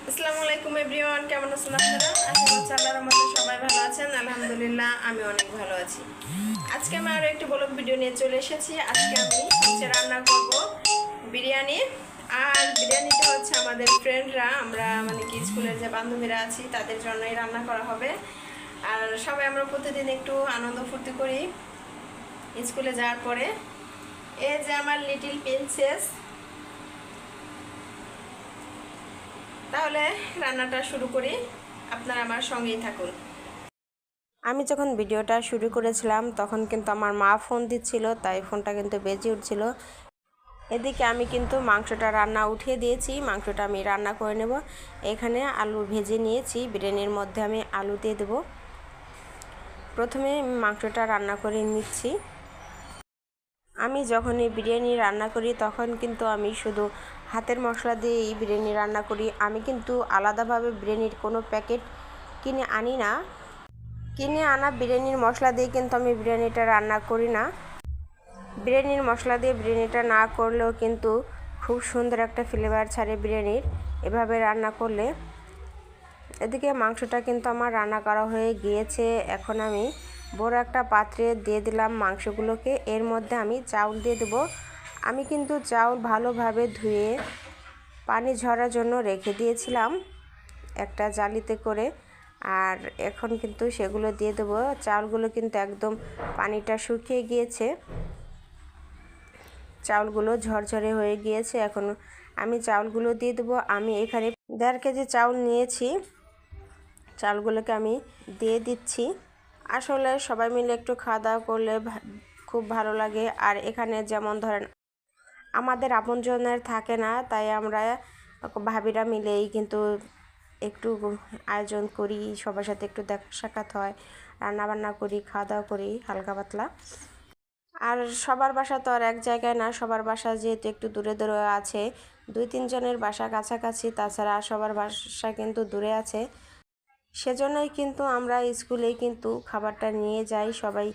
আসসালামু আলাইকুম এভরিওয়ান, কেমন আছেন আপনারা? আশা করছি আল্লাহর রহমতে সবাই ভালো আছেন। আলহামদুলিল্লাহ আমি অনেক ভালো আছি। আজকে আমি আরও একটি ব্লগ ভিডিও নিয়ে চলে এসেছি। আজকে আমি রান্না করব বিরিয়ানি। আর বিরিয়ানিটা হচ্ছে আমাদের ফ্রেন্ডরা, আমরা মানে কি স্কুলের যে বান্ধবীরা আছি তাদের জন্যই রান্না করা হবে। আর সবাই আমরা প্রতিদিন একটু আনন্দ ফুর্তি করি স্কুলে যাওয়ার পরে। এই যে আমার লিটিল প্রিন্সেস। তাহলে রান্নাটা শুরু করি, আপনারা আমার সঙ্গেই থাকুন। আমি যখন ভিডিওটা শুরু করেছিলাম তখন কিন্তু আমার মা ফোন দিচ্ছিল, তাই ফোনটা কিন্তু বেজে উঠছিল। এদিকে আমি কিন্তু মাংসটা রান্না উঠিয়ে দিয়েছি, মাংসটা আমি রান্না করে নেব। এখানে আলু ভেজে নিয়েছি, বিরিয়ানির মধ্যে আমি আলু দিয়ে দেব। প্রথমে মাংসটা রান্না করে নিচ্ছি। আমি যখন এই বিরিয়ানি রান্না করি তখন কিন্তু আমি শুধু হাতের মশলা দিয়ে এই বিরিয়ানি রান্না করি। আমি কিন্তু আলাদাভাবে বিরিয়ানির কোনো প্যাকেট কিনে আনি না। কিনে আনা বিরিয়ানির মশলা দিয়ে কিন্তু আমি বিরিয়ানিটা রান্না করি না। বিরিয়ানির মশলা দিয়ে বিরিয়ানিটা না করলেও কিন্তু খুব সুন্দর একটা ফ্লেভার ছাড়ে বিরিয়ানির, এভাবে রান্না করলে। এদিকে মাংসটা কিন্তু আমার রান্না করা হয়ে গিয়েছে। এখন আমি বড় একটা পাত্রে দিয়ে দিলাম মাংসগুলোকে। এর মধ্যে আমি চাউল দিয়ে দেব। আমি কিন্তু চাউল ভালোভাবে ধুয়ে পানি ঝরার জন্য রেখে দিয়েছিলাম একটা জালিতে করে। আর এখন কিন্তু সেগুলো দিয়ে দেবো। চাউলগুলো কিন্তু একদম পানিটা শুকিয়ে গিয়েছে, চাউলগুলো ঝরঝরে হয়ে গিয়েছে। এখন আমি চাউলগুলো দিয়ে দেবো। আমি এখানে 1.5 কেজি চাউল নিয়েছি, চাউলগুলোকে আমি দিয়ে দিচ্ছি। আসলে সবাই মিলে একটু খাওয়া দাওয়া করলে খুব ভালো লাগে। আর এখানে যেমন ধরেন আমাদের আপনজনের থাকে না, তাই আমরা ভাবিরা মিলেই কিন্তু একটু আয়োজন করি, সবার সাথে একটু দেখা সাক্ষাৎ হয়, রান্নাবান্না করি, খাওয়া দাওয়া করি হালকা পাতলা। আর সবার বাসা তো আর এক জায়গায় না, সবার বাসা যেহেতু একটু দূরে দূরে আছে, 2-3 জনের বাসা কাছাকাছি, তাছাড়া সবার বাসা কিন্তু দূরে আছে। সেজন্যই কিন্তু আমরা স্কুলেই কিন্তু খাবারটা নিয়ে যাই সবাই।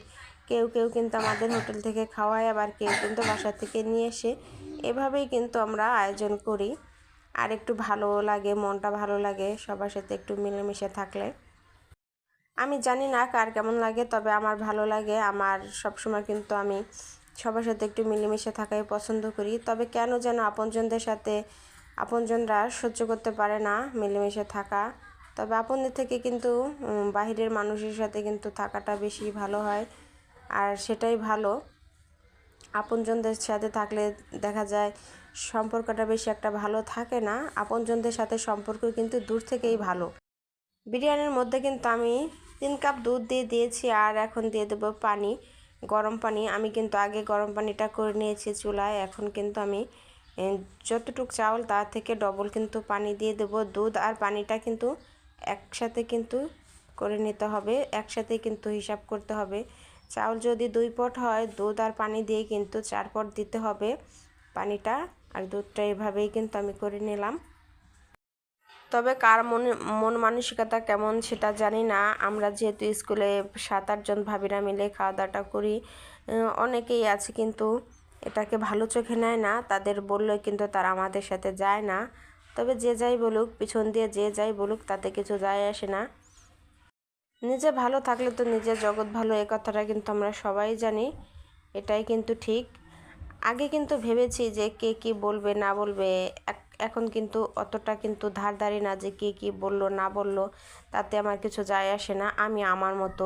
কেউ কেউ কিন্তু আমাদের হোটেল থেকে খাওয়ায়, আবার কেউ কিন্তু বাসা থেকে নিয়ে এসে, এভাবেই কিন্তু আমরা আয়োজন করি। আর একটু ভালো লাগে, মনটা ভালো লাগে সবার সাথে একটু মিলেমিশে থাকলে। আমি জানি না কার কেমন লাগে, তবে আমার ভালো লাগে। আমার সবসময় কিন্তু আমি সবার সাথে একটু মিলেমিশে থাকাই পছন্দ করি। তবে কেন যেন আপনজনদের সাথে আপনজনরা সহ্য করতে পারে না মিলেমিশে থাকা। তবে আপনদের থেকে কিন্তু বাহিরের মানুষের সাথে কিন্তু থাকাটা বেশি ভালো হয়, আর সেটাই ভালো। আপনজনদের সাথে থাকলে দেখা যায় সম্পর্কটা বেশি একটা ভালো থাকে না, আপনজনদের সাথে সম্পর্ক কিন্তু দূর থেকেই ভালো। বিরিয়ানির মধ্যে কিন্তু আমি 3 কাপ দুধ দিয়ে দিয়েছি। আর এখন দিয়ে দেবো পানি, গরম পানি। আমি কিন্তু আগে গরম পানিটা করে নিয়েছি চুলায়। এখন কিন্তু আমি যতটুক চাউল তার থেকে ডবল কিন্তু পানি দিয়ে দেবো। দুধ আর পানিটা কিন্তু একসাথে কিন্তু করে নিতে হবে, একসাথে কিন্তু হিসাব করতে হবে। চাউল যদি 2 পট হয়, দুধ আর পানি দিয়ে কিন্তু 4 পট দিতে হবে পানিটা। আর দুধটা এভাবেই কিন্তু আমি করে নিলাম। তবে কার মন মানসিকতা কেমন সেটা জানি না। আমরা যেহেতু স্কুলে 7-8 জন ভাবিরা মিলে খাওয়া দাওয়াটা করি, অনেকেই আছে কিন্তু এটাকে ভালো চোখে নেয় না, তাদের বললে কিন্তু তারা আমাদের সাথে যায় না। তবে যে যাই বলুক, পিছন দিয়ে যে যাই বলুক, তাতে কিছু যায় আসে না। নিজে ভালো থাকলে তো নিজের জগৎ ভালো, এ কথাটা কিন্তু আমরা সবাই জানি, এটাই কিন্তু ঠিক। আগে কিন্তু ভেবেছি যে কে কী বলবে না বলবে, এখন কিন্তু অতটা কিন্তু ধারধারি না যে কে কী বললো না বললো, তাতে আমার কিছু যায় আসে না, আমি আমার মতো।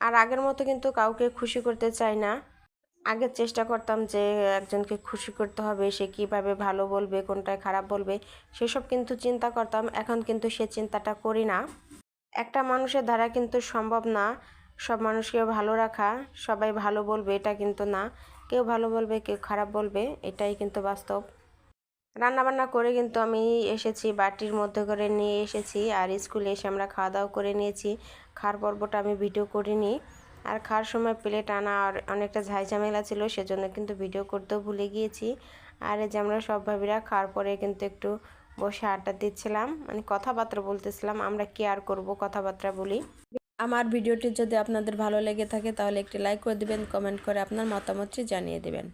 আর আগের মতো কিন্তু কাউকে খুশি করতে চাই না। আগে চেষ্টা করতাম যে একজনকে খুশি করতে হবে, সে কীভাবে ভালো বলবে, কোনটায় খারাপ বলবে, সেসব কিন্তু চিন্তা করতাম। এখন কিন্তু সে চিন্তাটা করি না। একটা মানুষের দ্বারা কিন্তু সম্ভব না সব মানুষকে ভালো রাখা, সবাই ভালো বলবে এটা কিন্তু না, কেউ ভালো বলবে কেউ খারাপ বলবে, এটাই কিন্তু বাস্তব। রান্নাবান্না করে কিন্তু আমি এসেছি, বাটির মধ্যে করে নিয়ে এসেছি। আর স্কুলে এসে আমরা খাওয়া দাওয়া করে নিয়েছি। খাওয়ার পর্বটা আমি ভিডিও করিনি। আর খাওয়ার সময় প্লেট আনা আর অনেকটা ঝামেলা ছিল, সেজন্য কিন্তু ভিডিও করতেও ভুলে গিয়েছি। আর এই যে আমরা সব ভাবিরা খাওয়ার পরে কিন্তু একটু বসে আড্ডা দিচ্ছিলাম, মানে কথাবার্তা বলতেছিলাম। আমরা কি আর করবো, কথাবার্তা বলি। আমার ভিডিওটি যদি আপনাদের ভালো লেগে থাকে তাহলে একটি লাইক করে দিবেন, কমেন্ট করে আপনার মতামতটি জানিয়ে দেবেন।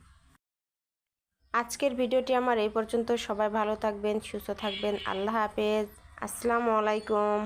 আজকের ভিডিওটি আমার এই পর্যন্ত। সবাই ভালো থাকবেন, সুস্থ থাকবেন। আল্লাহ হাফেজ। আসসালামু আলাইকুম।